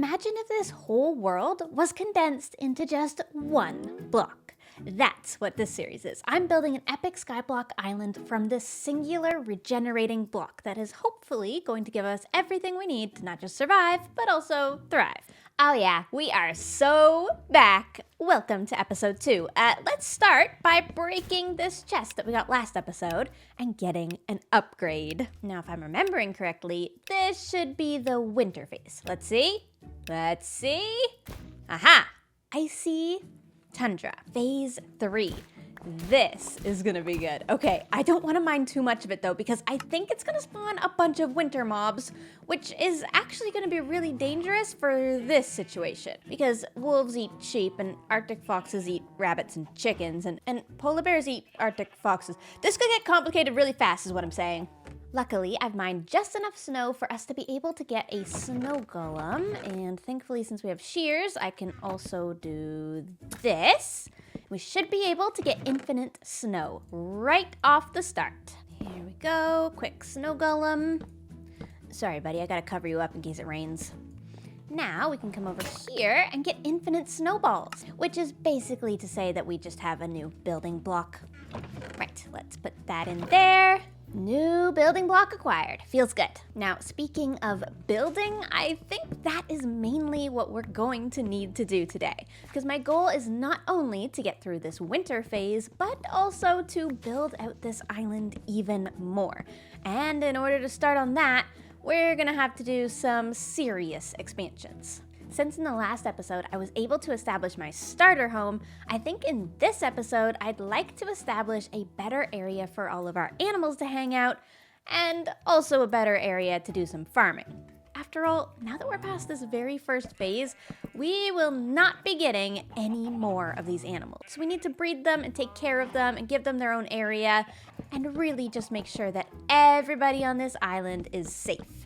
imagine if this whole world was condensed into just one block. That's what this series is. I'm building an epic skyblock island from this singular regenerating block that is hopefully going to give us everything we need to not just survive, but also thrive. Oh yeah, we are so back. Welcome to episode 2. Let's start by breaking this chest that we got last episode and getting an upgrade. Now, if I'm remembering correctly, this should be the winter phase. Let's see. Aha! Icy Tundra, phase 3. This is gonna be good. Okay, I don't want to mind too much of it though, because I think it's gonna spawn a bunch of winter mobs, which is actually gonna be really dangerous for this situation. Because wolves eat sheep, and Arctic foxes eat rabbits and chickens, and polar bears eat Arctic foxes. This could get complicated really fast is what I'm saying. Luckily, I've mined just enough snow for us to be able to get a snow golem, and thankfully since we have shears, I can also do this. We should be able to get infinite snow right off the start. Here we go, quick snow golem. Sorry, buddy, I gotta cover you up in case it rains. Now we can come over here and get infinite snowballs, which is basically to say that we just have a new building block. Right, let's put that in there. New building block acquired. Feels good. Now, speaking of building, I think that is mainly what we're going to need to do today. Because my goal is not only to get through this winter phase, but also to build out this island even more. And in order to start on that, we're gonna have to do some serious expansions. Since in the last episode I was able to establish my starter home, I think in this episode I'd like to establish a better area for all of our animals to hang out, and also a better area to do some farming. After all, now that we're past this very first phase, we will not be getting any more of these animals. So we need to breed them and take care of them and give them their own area, and really just make sure that everybody on this island is safe.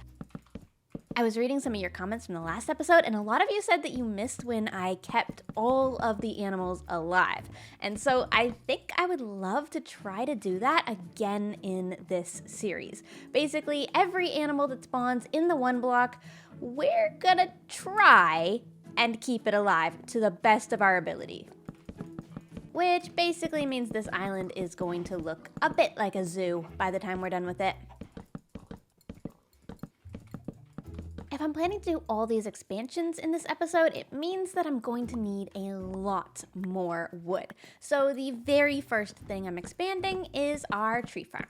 I was reading some of your comments from the last episode, and a lot of you said that you missed when I kept all of the animals alive. And so I think I would love to try to do that again in this series. Basically, every animal that spawns in the one block, we're gonna try and keep it alive to the best of our ability. Which basically means this island is going to look a bit like a zoo by the time we're done with it. If I'm planning to do all these expansions in this episode, it means that I'm going to need a lot more wood. So the very first thing I'm expanding is our tree farm.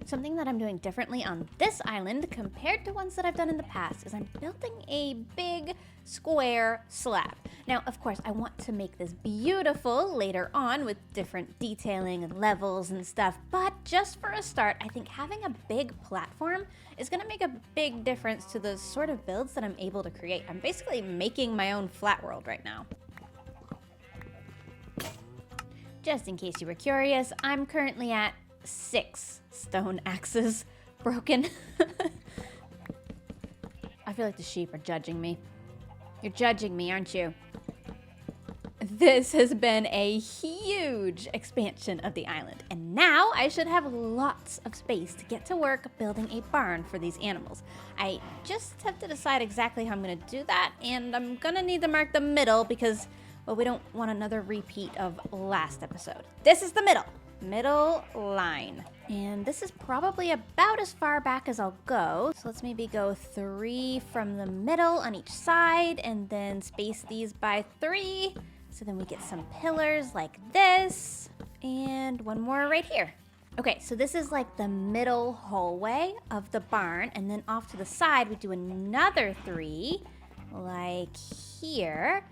Something that I'm doing differently on this island compared to ones that I've done in the past is I'm building a big square slab. Now, of course, I want to make this beautiful later on with different detailing and levels and stuff, but just for a start, I think having a big platform is gonna make a big difference to the sort of builds that I'm able to create. I'm basically making my own flat world right now. Just in case you were curious, I'm currently at 6 stone axes broken. I feel like the sheep are judging me. You're judging me, aren't you? This has been a huge expansion of the island, and now I should have lots of space to get to work building a barn for these animals. I just have to decide exactly how I'm gonna do that, and I'm gonna need to mark the middle because, well, we don't want another repeat of last episode. This is the middle line. And this is probably about as far back as I'll go. So let's maybe go 3 from the middle on each side and then space these by 3. So then we get some pillars like this and one more right here. Okay, so this is like the middle hallway of the barn, and then off to the side we do another 3 like here.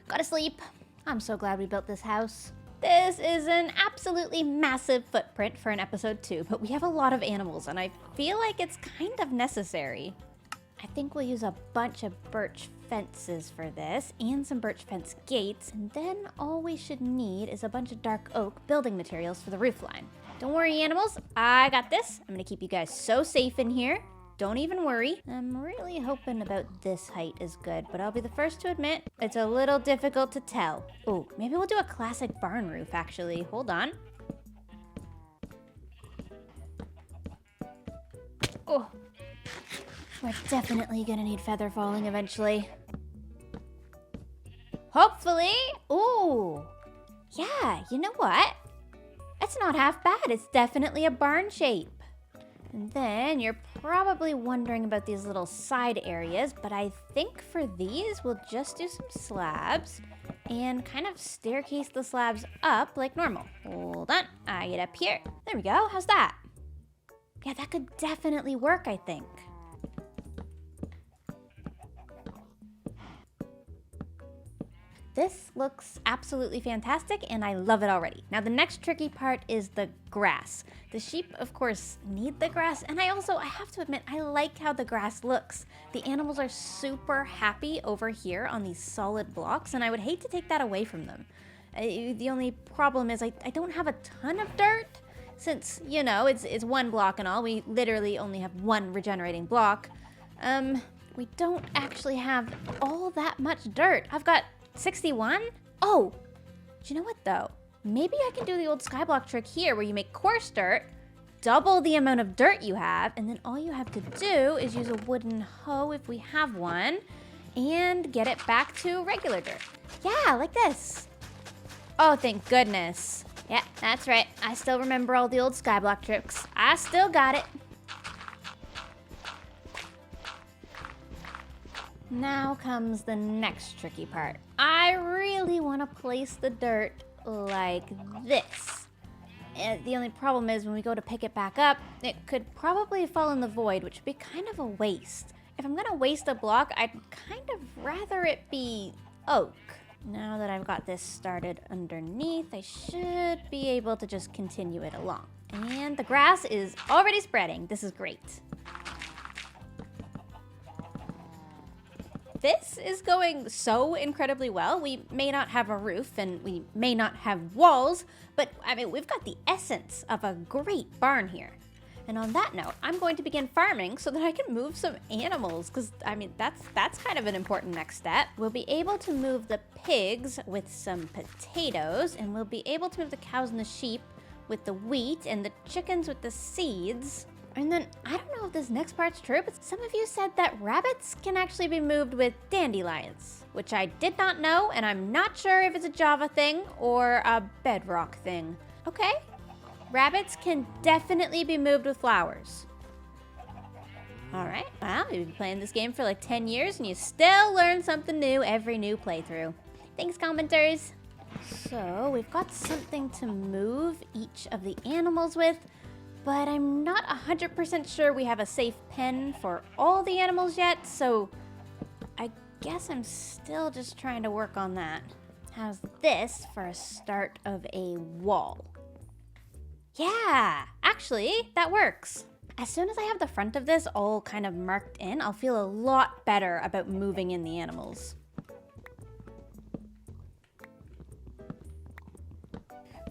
Gotta sleep. I'm so glad we built this house. This is an absolutely massive footprint for an episode 2, but we have a lot of animals and I feel like it's kind of necessary. I think we'll use a bunch of birch fences for this and some birch fence gates, and then all we should need is a bunch of dark oak building materials for the roof line. Don't worry, animals, I got this. I'm gonna keep you guys so safe in here. Don't even worry. I'm really hoping about this height is good, but I'll be the first to admit it's a little difficult to tell. Ooh, maybe we'll do a classic barn roof actually. Hold on. Oh, we're definitely gonna need feather falling eventually. Hopefully. Ooh. Yeah, you know what? That's not half bad. It's definitely a barn shape. And then you're probably wondering about these little side areas, but I think for these, we'll just do some slabs and kind of staircase the slabs up like normal. Hold on, I get up here. There we go, how's that? Yeah, that could definitely work, I think. This looks absolutely fantastic and I love it already. Now the next tricky part is the grass. The sheep, of course, need the grass, and I have to admit, I like how the grass looks. The animals are super happy over here on these solid blocks, and I would hate to take that away from them. The only problem is I don't have a ton of dirt, since, you know, it's one block and all. We literally only have one regenerating block. We don't actually have all that much dirt. I've got 61? Oh, do you know what though? Maybe I can do the old skyblock trick here where you make coarse dirt, double the amount of dirt you have, and then all you have to do is use a wooden hoe if we have one, and get it back to regular dirt. Yeah, like this. Oh, thank goodness. Yeah, that's right. I still remember all the old skyblock tricks. I still got it. Now comes the next tricky part. I really want to place the dirt like this. The only problem is when we go to pick it back up, it could probably fall in the void, which would be kind of a waste. If I'm gonna waste a block, I'd kind of rather it be oak. Now that I've got this started underneath, I should be able to just continue it along. And the grass is already spreading. This is great. This is going so incredibly well. We may not have a roof and we may not have walls, but I mean, we've got the essence of a great barn here. And on that note, I'm going to begin farming so that I can move some animals, because I mean, that's kind of an important next step. We'll be able to move the pigs with some potatoes, and we'll be able to move the cows and the sheep with the wheat and the chickens with the seeds. And then, I don't know if this next part's true, but some of you said that rabbits can actually be moved with dandelions, which I did not know, and I'm not sure if it's a Java thing or a Bedrock thing. Okay, rabbits can definitely be moved with flowers. All right, well, you've been playing this game for like 10 years, and you still learn something new every new playthrough. Thanks, commenters. So, we've got something to move each of the animals with, but I'm not 100% sure we have a safe pen for all the animals yet, so I guess I'm still just trying to work on that. How's this for a start of a wall? Yeah, actually, that works. As soon as I have the front of this all kind of marked in, I'll feel a lot better about moving in the animals.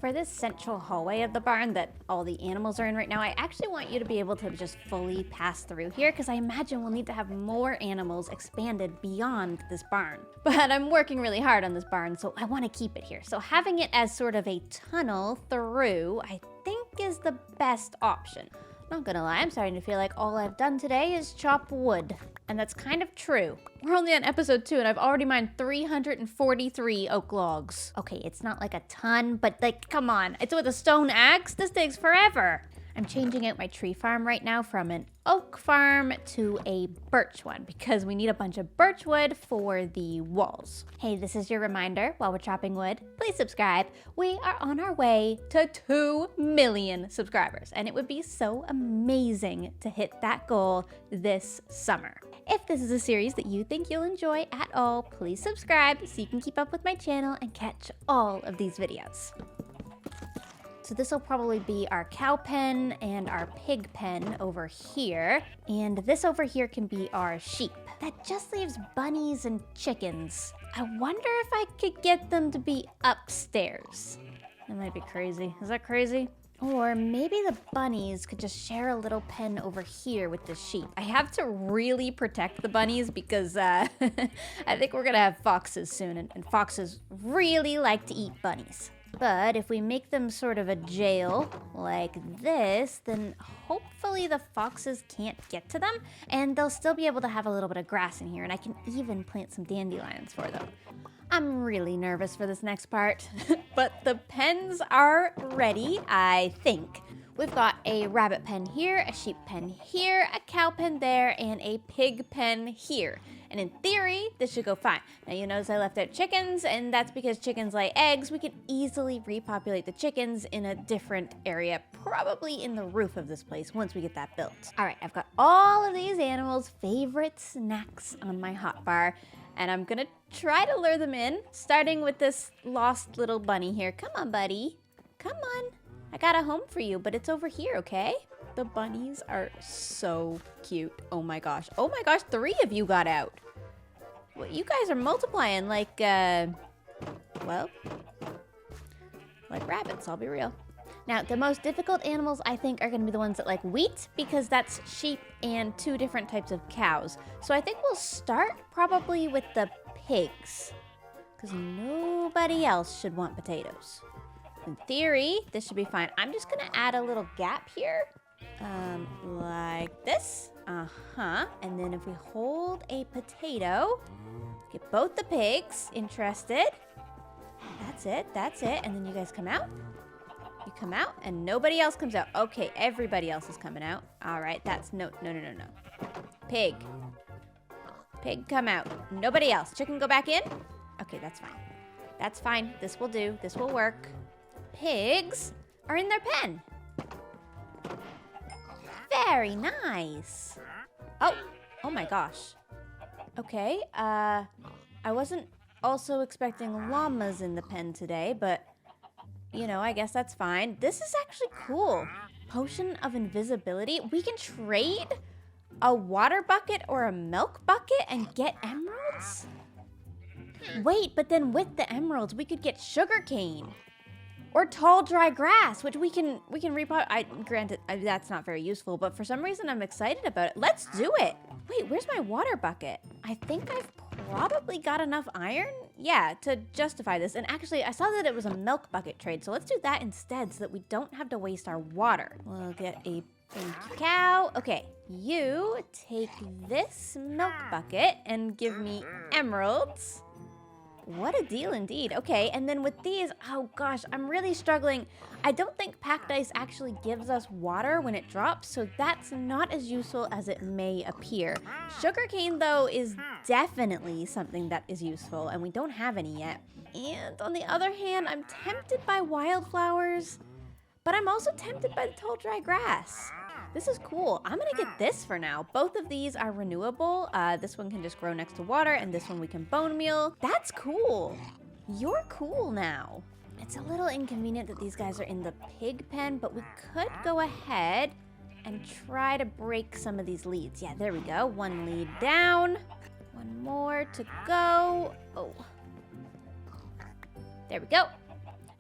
For this central hallway of the barn that all the animals are in right now, I actually want you to be able to just fully pass through here, because I imagine we'll need to have more animals expanded beyond this barn. But I'm working really hard on this barn, so I want to keep it here. So having it as sort of a tunnel through, I think is the best option. Not gonna lie, I'm starting to feel like all I've done today is chop wood. And that's kind of true. We're only on episode 2 and I've already mined 343 oak logs. Okay, it's not like a ton, but like, come on. It's with a stone axe? This takes forever. I'm changing out my tree farm right now from an oak farm to a birch one because we need a bunch of birch wood for the walls. Hey, this is your reminder while we're chopping wood. Please subscribe. We are on our way to 2 million subscribers, and it would be so amazing to hit that goal this summer. If this is a series that you think you'll enjoy at all, please subscribe so you can keep up with my channel and catch all of these videos. So this will probably be our cow pen and our pig pen over here. And this over here can be our sheep. That just leaves bunnies and chickens. I wonder if I could get them to be upstairs. That might be crazy. Is that crazy? Or maybe the bunnies could just share a little pen over here with the sheep. I have to really protect the bunnies because I think we're gonna have foxes soon, and foxes really like to eat bunnies. But if we make them sort of a jail like this, then hopefully the foxes can't get to them, and they'll still be able to have a little bit of grass in here, and I can even plant some dandelions for them. I'm really nervous for this next part, but the pens are ready, I think. We've got a rabbit pen here, a sheep pen here, a cow pen there, and a pig pen here. And in theory, this should go fine. Now you notice I left out chickens, and that's because chickens lay eggs. We can easily repopulate the chickens in a different area, probably in the roof of this place once we get that built. All right, I've got all of these animals' favorite snacks on my hotbar, and I'm gonna try to lure them in, starting with this lost little bunny here. Come on, buddy. Come on. I got a home for you, but it's over here, okay? The bunnies are so cute. Oh my gosh. Oh my gosh, 3 of you got out. Well, you guys are multiplying like, well, like rabbits, I'll be real. Now, the most difficult animals, I think, are gonna be the ones that like wheat, because that's sheep and 2 different types of cows. So I think we'll start probably with the pigs, because nobody else should want potatoes. In theory, this should be fine. I'm just gonna add a little gap here, like this. And then if we hold a potato, get both the pigs interested. That's it. And then you guys come out. You come out, and nobody else comes out. Okay, everybody else is coming out. All right, that's no. Pig, come out. Nobody else. Chicken, go back in. Okay, that's fine. That's fine. This will do. This will work. Pigs are in their pen. Very nice. Oh my gosh. Okay, I wasn't also expecting llamas in the pen today, but you know, I guess that's fine. This is actually cool. Potion of invisibility. We can trade a water bucket or a milk bucket and get emeralds? Wait, but then with the emeralds, we could get sugarcane. Or tall, dry grass, which we can repot. Granted, that's not very useful, but for some reason I'm excited about it. Let's do it. Wait, where's my water bucket? I think I've probably got enough iron, yeah, to justify this. And actually, I saw that it was a milk bucket trade, so let's do that instead so that we don't have to waste our water. We'll get a thank you cow. Okay, you take this milk bucket and give me emeralds. What a deal indeed. Okay, and then with these, oh gosh, I'm really struggling. I don't think packed ice actually gives us water when it drops, so that's not as useful as it may appear. Sugarcane, though, is definitely something that is useful, and we don't have any yet. And on the other hand, I'm tempted by wildflowers, but I'm also tempted by the tall, dry grass. This is cool. I'm gonna get this for now. Both of these are renewable. This one can just grow next to water, and this one we can bone meal. That's cool. You're cool now. It's a little inconvenient that these guys are in the pig pen, but we could go ahead and try to break some of these leads. Yeah, there we go. One lead down. One more to go. Oh. There we go.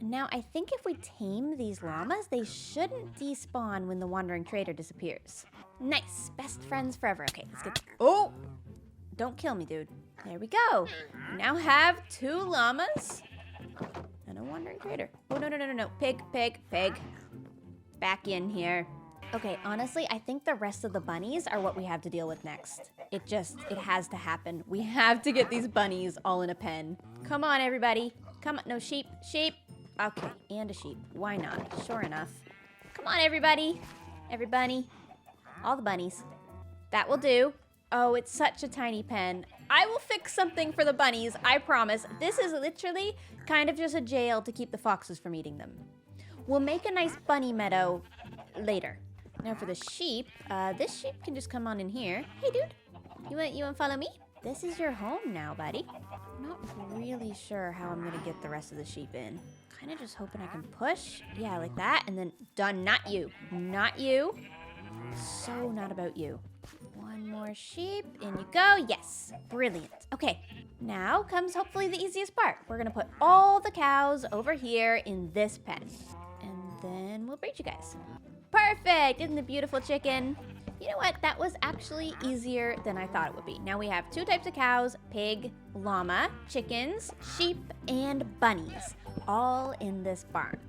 Now, I think if we tame these llamas, they shouldn't despawn when the wandering trader disappears. Nice. Best friends forever. Okay, let's get... Oh! Don't kill me, dude. There we go. We now have 2 llamas and a wandering trader. Oh, no. Pig. Back in here. Okay, honestly, I think the rest of the bunnies are what we have to deal with next. It has to happen. We have to get these bunnies all in a pen. Come on, everybody. Come on. No, sheep. Okay, and a sheep. Why not? Sure enough. Come on, everybody. Every bunny. All the bunnies. That will do. Oh, it's such a tiny pen. I will fix something for the bunnies, I promise. This is literally kind of just a jail to keep the foxes from eating them. We'll make a nice bunny meadow later. Now for the sheep, this sheep can just come on in here. Hey, dude. You want to follow me? This is your home now, buddy. I'm not really sure how I'm gonna get the rest of the sheep in. Kind of just hoping I can push. Yeah, like that. And then done. Not you. Not you. So not about you. One more sheep. In you go. Yes. Brilliant. Okay. Now comes hopefully the easiest part. We're going to put all the cows over here in this pen. And then we'll breed you guys. Perfect. Isn't it beautiful, chicken? You know what? That was actually easier than I thought it would be. Now we have 2 types of cows, pig, llama, chickens, sheep, and bunnies. all in this barn.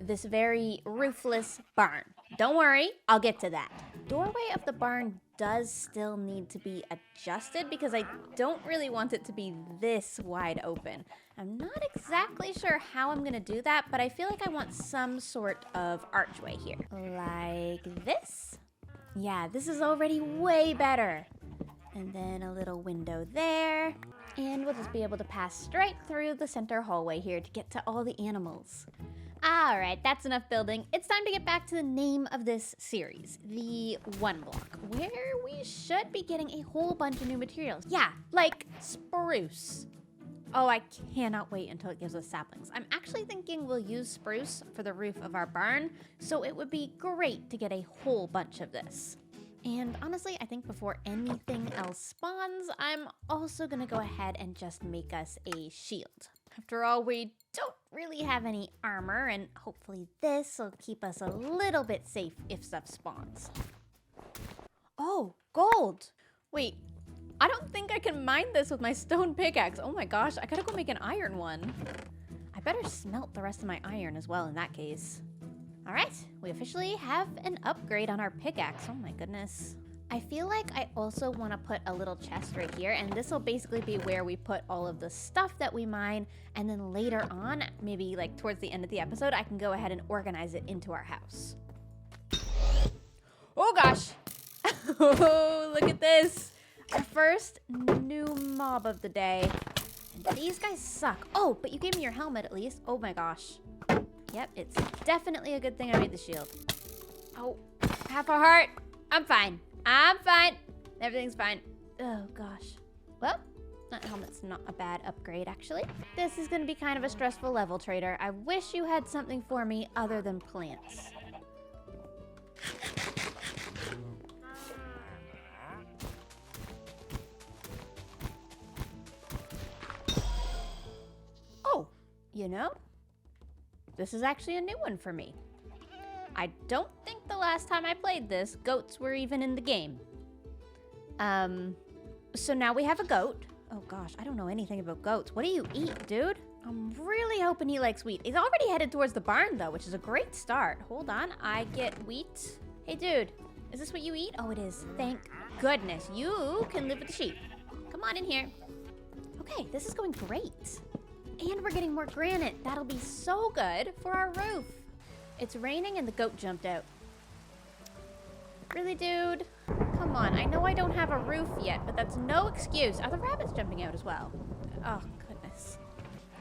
This very roofless barn. Don't worry, I'll get to that. Doorway of the barn does still need to be adjusted because I don't really want it to be this wide open. I'm not exactly sure how I'm gonna do that, but I feel like I want some sort of archway here. Like this? Yeah, this is already way better. And then a little window there. And we'll just be able to pass straight through the center hallway here to get to all the animals. All right, that's enough building. It's time to get back to the name of this series, the One Block, where we should be getting a whole bunch of new materials. Yeah, like spruce. Oh, I cannot wait until it gives us saplings. I'm actually thinking we'll use spruce for the roof of our barn, so it would be great to get a whole bunch of this. And honestly, I think before anything else spawns, I'm also gonna go ahead and just make us a shield. After all, we don't really have any armor, and hopefully this will keep us a little bit safe if stuff spawns. Oh, gold! Wait, I don't think I can mine this with my stone pickaxe. Oh my gosh, I gotta go make an iron one. I better smelt the rest of my iron as well in that case. All right, we officially have an upgrade on our pickaxe. Oh my goodness. I feel like I also want to put a little chest right here, and this will basically be where we put all of the stuff that we mine, and then later on, maybe like towards the end of the episode, I can go ahead and organize it into our house. Oh gosh! Oh, look at this! Our first new mob of the day. And these guys suck. Oh, but you gave me your helmet at least. Oh my gosh. Yep, it's definitely a good thing I made the shield. Oh, half a heart. I'm fine. I'm fine. Everything's fine. Oh, gosh. Well, that helmet's not a bad upgrade, actually. This is going to be kind of a stressful level, Trader. I wish you had something for me other than plants. Oh, you know, this is actually a new one for me. I don't think the last time I played this, goats were even in the game. So now we have a goat. Oh gosh, I don't know anything about goats. What do you eat, dude? I'm really hoping he likes wheat. He's already headed towards the barn though, which is a great start. Hold on, I get wheat. Hey dude, is this what you eat? Oh, it is. Thank goodness. You can live with the sheep. Come on in here. Okay, this is going great. And we're getting more granite. That'll be so good for our roof. It's raining and the goat jumped out. Really, dude? Come on, I know I don't have a roof yet, but that's no excuse. Are the rabbits jumping out as well? Oh, goodness.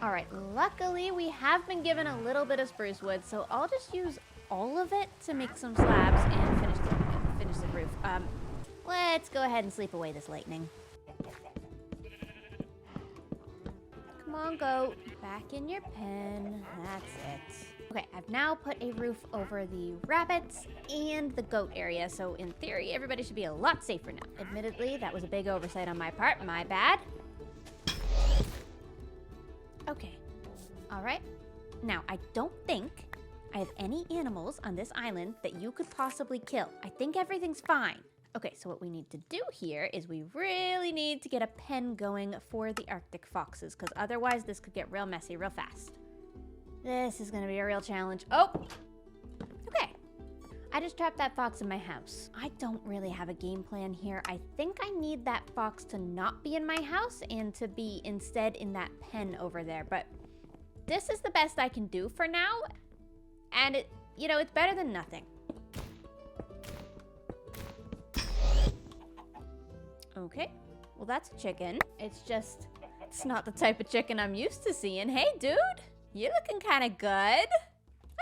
All right, luckily we have been given a little bit of spruce wood, so I'll just use all of it to make some slabs and finish the roof. Let's go ahead and sleep away this lightning. Come on, goat. Back in your pen. That's it. Okay, I've now put a roof over the rabbits and the goat area, so in theory, everybody should be a lot safer now. Admittedly, that was a big oversight on my part. My bad. Okay. All right. Now, I don't think I have any animals on this island that you could possibly kill. I think everything's fine. Okay, so what we need to do here is we really need to get a pen going for the Arctic foxes, because otherwise this could get real messy real fast. This is gonna be a real challenge. Oh, okay. I just trapped that fox in my house. I don't really have a game plan here. I think I need that fox to not be in my house and to be instead in that pen over there, but this is the best I can do for now, and it, you know, it's better than nothing. Okay, well that's a chicken. It's not the type of chicken I'm used to seeing. Hey dude, you're looking kind of good. I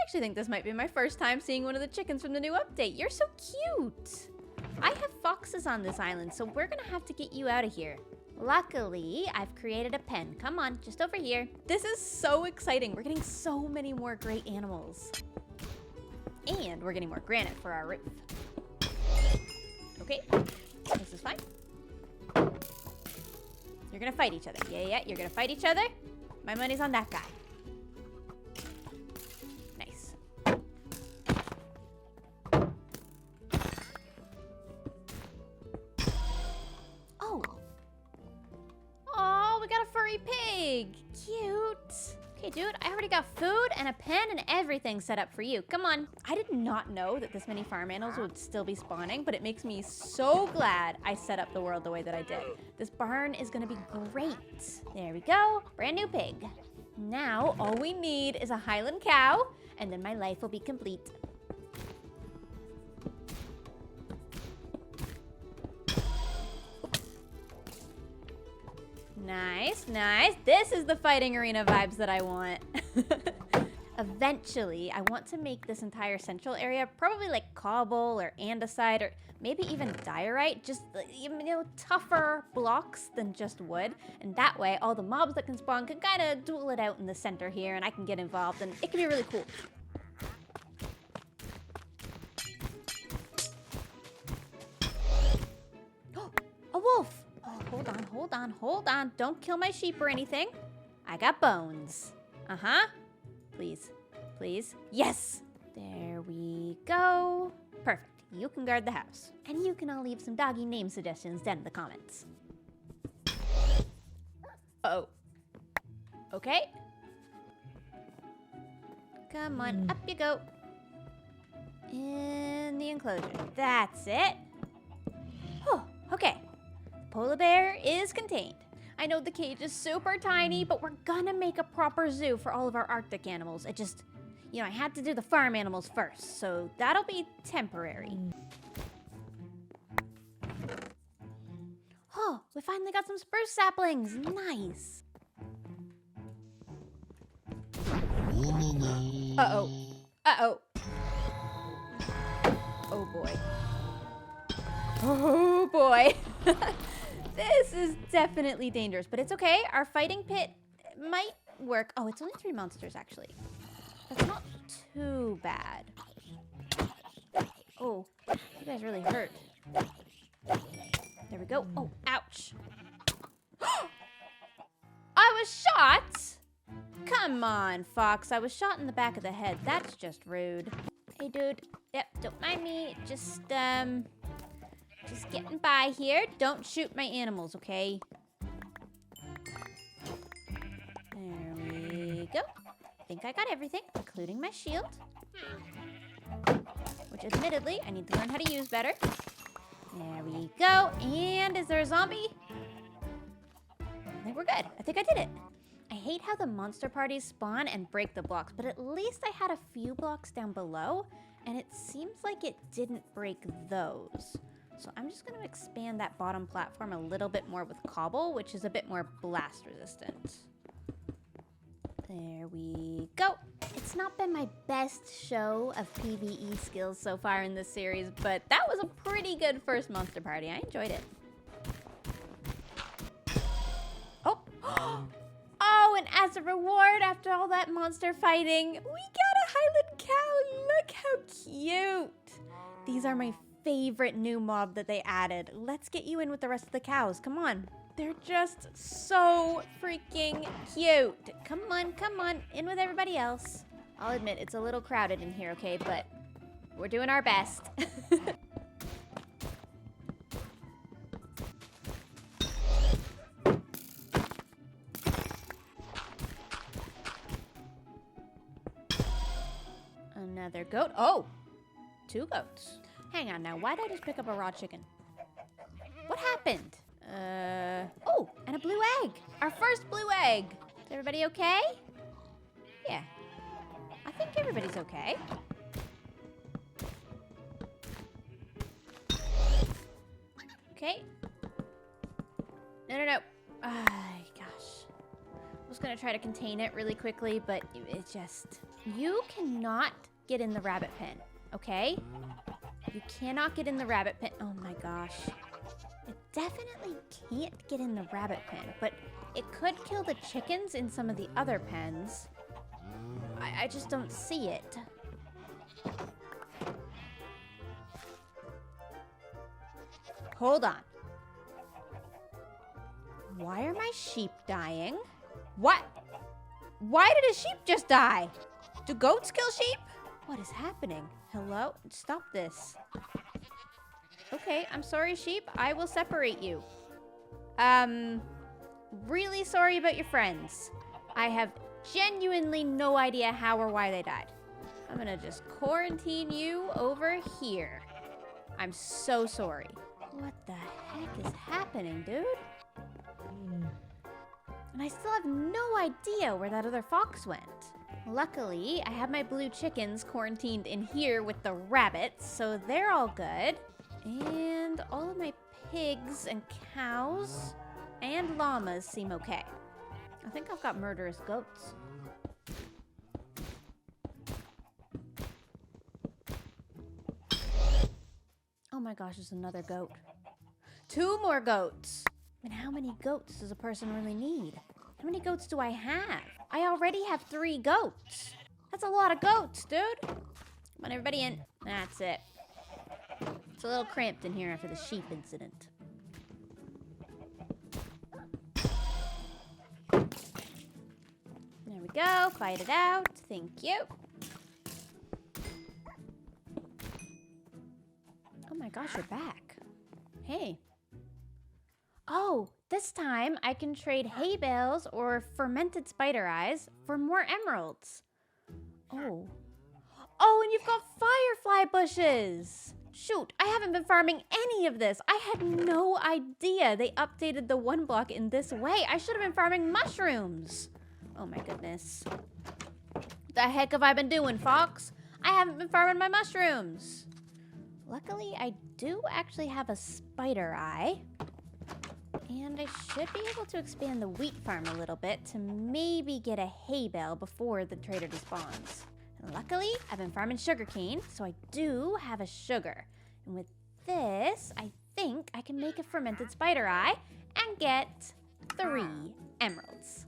actually think this might be my first time seeing one of the chickens from the new update. You're so cute. I have foxes on this island, so we're gonna have to get you out of here. Luckily, I've created a pen. Come on, just over here. This is so exciting. We're getting so many more great animals. And we're getting more granite for our roof. Okay, this is fine. You're gonna fight each other. Yeah, you're gonna fight each other. My money's on that guy. Nice. Oh. Oh, we got a furry pig. Cute. Okay, dude, I already got food and a pen and everything set up for you. Come on. I did not know that this many farm animals would still be spawning, but it makes me so glad I set up the world the way that I did. This barn is gonna be great. There we go, brand new pig. Now, all we need is a Highland cow, and then my life will be complete. Nice, nice. This is the fighting arena vibes that I want. Eventually, I want to make this entire central area probably like cobble or andesite or maybe even diorite, just, you know, tougher blocks than just wood. And that way, all the mobs that can spawn can kind of duel it out in the center here, and I can get involved, and it can be really cool. A wolf! Oh, hold on. Don't kill my sheep or anything. I got bones. Uh-huh. Please. Yes! There we go. Perfect. You can guard the house. And you can all leave some doggy name suggestions down in the comments. Uh-oh. Okay. Come on, up you go. In the enclosure. That's it. Oh, okay. Polar bear is contained. I know the cage is super tiny, but we're gonna make a proper zoo for all of our Arctic animals. It just, you know, I had to do the farm animals first, so that'll be temporary. Oh, we finally got some spruce saplings. Nice. Uh-oh. Uh-oh. Oh boy. Oh boy. This is definitely dangerous, but it's okay. Our fighting pit might work. Oh, it's only 3 monsters, actually. That's not too bad. Oh, you guys really hurt. There we go. Oh, ouch. I was shot? Come on, Fox. I was shot in the back of the head. That's just rude. Hey, dude. Yep, don't mind me. Just getting by here. Don't shoot my animals, okay? There we go. I think I got everything, including my shield. Which, admittedly, I need to learn how to use better. There we go. And is there a zombie? I think we're good. I think I did it. I hate how the monster parties spawn and break the blocks, but at least I had a few blocks down below, and it seems like it didn't break those. So I'm just going to expand that bottom platform a little bit more with cobble, which is a bit more blast resistant. There we go. It's not been my best show of PvE skills so far in this series, but that was a pretty good first monster party. I enjoyed it. Oh. Oh, and as a reward after all that monster fighting, we got a Highland cow. Look how cute. These are my favorite new mob that they added. Let's get you in with the rest of the cows. Come on. They're just so freaking cute. Come on, in with everybody else. I'll admit, it's a little crowded in here, okay? But we're doing our best. Another goat. Oh, 2 goats. Hang on now, why did I just pick up a raw chicken? What happened? Oh, and a blue egg. Our first blue egg. Is everybody okay? Yeah. I think everybody's okay. Okay. No. Gosh. I was gonna try to contain it really quickly, but it just... You cannot get in the rabbit pen, okay? You cannot get in the rabbit pen. Oh my gosh. It definitely can't get in the rabbit pen, but it could kill the chickens in some of the other pens. I just don't see it. Hold on. Why are my sheep dying? What? Why did a sheep just die? Do goats kill sheep? What is happening? Hello? Stop this. Okay, I'm sorry, sheep. I will separate you. Really sorry about your friends. I have genuinely no idea how or why they died. I'm gonna just quarantine you over here. I'm so sorry. What the heck is happening, dude? And I still have no idea where that other fox went. Luckily, I have my blue chickens quarantined in here with the rabbits, so they're all good. And all of my pigs and cows and llamas seem okay. I think I've got murderous goats. Oh my gosh, there's another goat. 2 more goats. And how many goats does a person really need? How many goats do I have? I already have 3 goats. That's a lot of goats, dude. Come on, everybody in. That's it. It's a little cramped in here after the sheep incident. There we go. Fight it out. Thank you. Oh my gosh, you're back. Hey. Oh, this time I can trade hay bales or fermented spider eyes for more emeralds. Oh. Oh, and you've got firefly bushes. Shoot, I haven't been farming any of this. I had no idea they updated the 1 block in this way. I should have been farming mushrooms. Oh my goodness. What the heck have I been doing, Fox? I haven't been farming my mushrooms. Luckily, I do actually have a spider eye. And I should be able to expand the wheat farm a little bit to maybe get a hay bale before the trader despawns. And luckily, I've been farming sugarcane, so I do have a sugar. And with this, I think I can make a fermented spider eye and get 3 emeralds.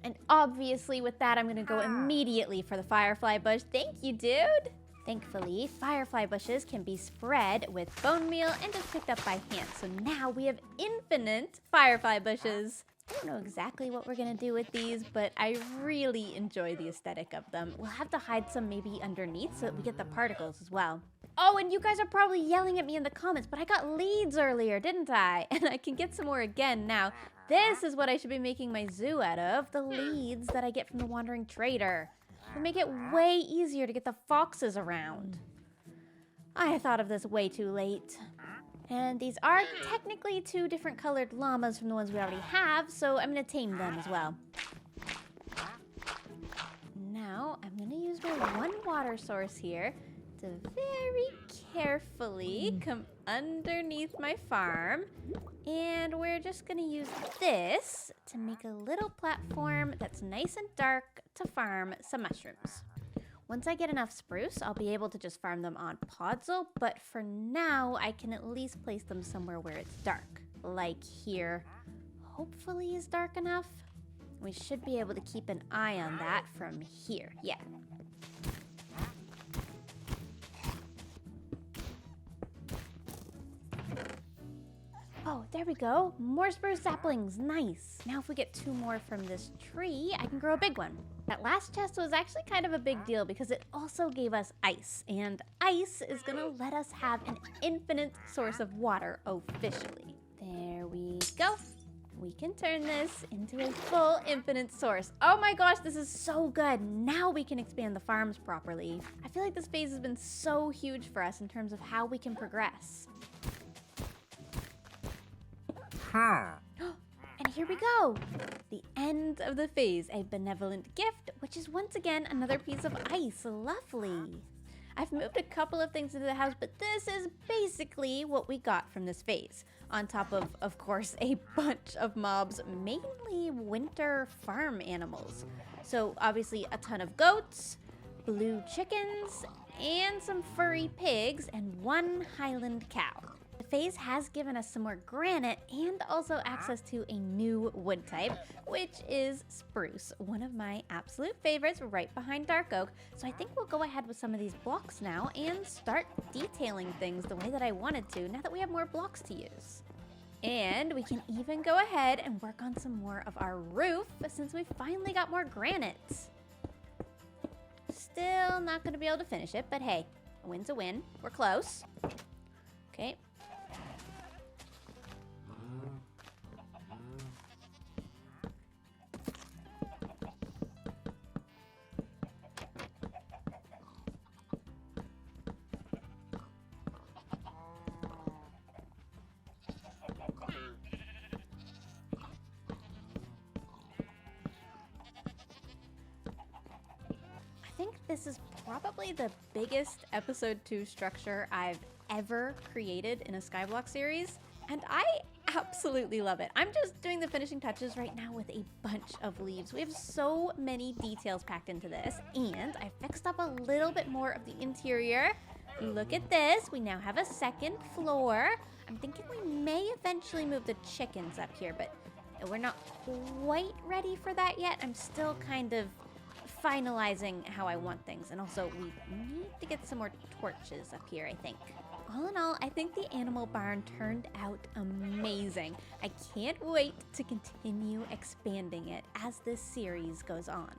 And obviously with that, I'm gonna go immediately for the firefly bush. Thank you, dude. Thankfully, firefly bushes can be spread with bone meal and just picked up by hand. So now we have infinite firefly bushes. I don't know exactly what we're gonna do with these, but I really enjoy the aesthetic of them. We'll have to hide some maybe underneath so that we get the particles as well. Oh, and you guys are probably yelling at me in the comments, but I got leads earlier, didn't I? And I can get some more again now. This is what I should be making my zoo out of, the leads that I get from the Wandering Trader. It'll make it way easier to get the foxes around. I thought of this way too late. And these are technically 2 different colored llamas from the ones we already have, so I'm gonna tame them as well. Now, I'm gonna use my 1 water source here to very carefully come underneath my farm. And we're just gonna use this to make a little platform that's nice and dark to farm some mushrooms. Once I get enough spruce, I'll be able to just farm them on Podzol, but for now, I can at least place them somewhere where it's dark, like here. Hopefully is dark enough. We should be able to keep an eye on that from here, yeah. Oh, there we go. More spruce saplings. Nice. Now if we get 2 more from this tree, I can grow a big one. That last chest was actually kind of a big deal because it also gave us ice. And ice is going to let us have an infinite source of water officially. There we go. We can turn this into a full infinite source. Oh my gosh, this is so good. Now we can expand the farms properly. I feel like this phase has been so huge for us in terms of how we can progress. And here we go. The end of the phase, a benevolent gift, which is once again another piece of ice. Lovely. I've moved a couple of things into the house, but this is basically what we got from this phase. On top of course, a bunch of mobs, mainly winter farm animals. So obviously a ton of goats, blue chickens, and some furry pigs, and 1 Highland cow. The phase has given us some more granite and also access to a new wood type, which is spruce, one of my absolute favorites right behind dark oak. So I think we'll go ahead with some of these blocks now and start detailing things the way that I wanted to now that we have more blocks to use. And we can even go ahead and work on some more of our roof since we finally got more granite. Still not going to be able to finish it, but hey, a win's a win. We're close. Okay. this is probably the biggest episode 2 structure I've ever created in a Skyblock series, and I absolutely love it. I'm just doing the finishing touches right now with a bunch of leaves. We have so many details packed into this, and I fixed up a little bit more of the interior. Look at this, we now have a second floor. I'm thinking we may eventually move the chickens up here, but we're not quite ready for that yet. I'm still kind of finalizing how I want things, and also we need to get some more torches up here, I think. All in all, I think the animal barn turned out amazing. I can't wait to continue expanding it as this series goes on.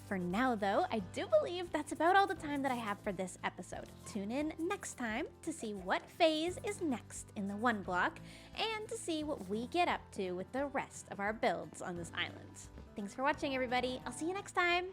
For now, though, I do believe that's about all the time that I have for this episode. Tune in next time to see what phase is next in the 1 block and to see what we get up to with the rest of our builds on this island. Thanks for watching, everybody. I'll see you next time.